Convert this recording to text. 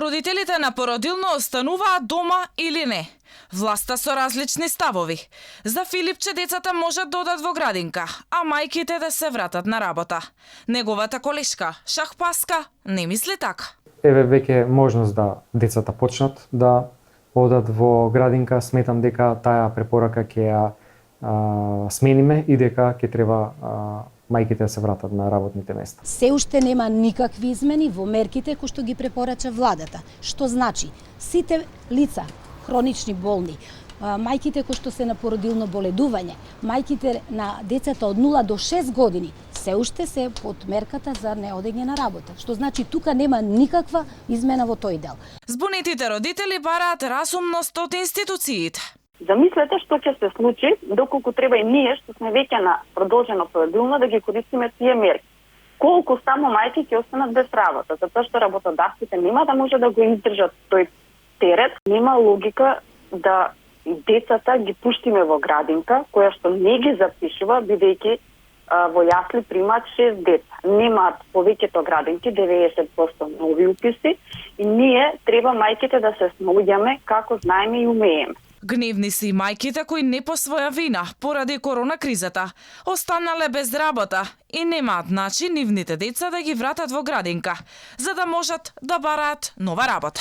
Родителите на породилно остануваат дома или не? Власта со различни ставови. За Филипче децата можат да одат во градинка, а мајките да се вратат на работа. Неговата колешка, шахпаска, не мисли така. Еве веќе можност да децата почнат да одат во градинка. Сметам дека таа препорака ќе ја смениме и дека ќе треба мајките да се вратат на работните места. Се уште нема никакви измени во мерките кои што ги препорача владата. Што значи, сите лица хронични болни, мајките кои што се на породилно боледување, мајките на децата од 0 до 6 години, се уште се под мерката за неодење на работа. Што значи тука нема никаква измена во тој дел. Збунетите родители бараат разумност од институциите. Замислете што ќе се случи доколку треба и ние што сме веќе на продолжено породилно да ги користиме тие мерки. Колку само мајки ќе останат без работа, затоа што работодавците нема да може да го издржат тој терет. Нема логика да децата ги пуштиме во градинка, која што не ги запишува, бидејќи во јасли примаат 6 деца. Немаат повеќето градинки, 90% нови уписи, и ние треба мајките да се снаоѓаме како знаеме и умееме. Гневни се и мајките кои не по своја вина, поради корона кризата, останале без работа и немаат начин нивните деца да ги вратат во градинка, за да можат да бараат нова работа.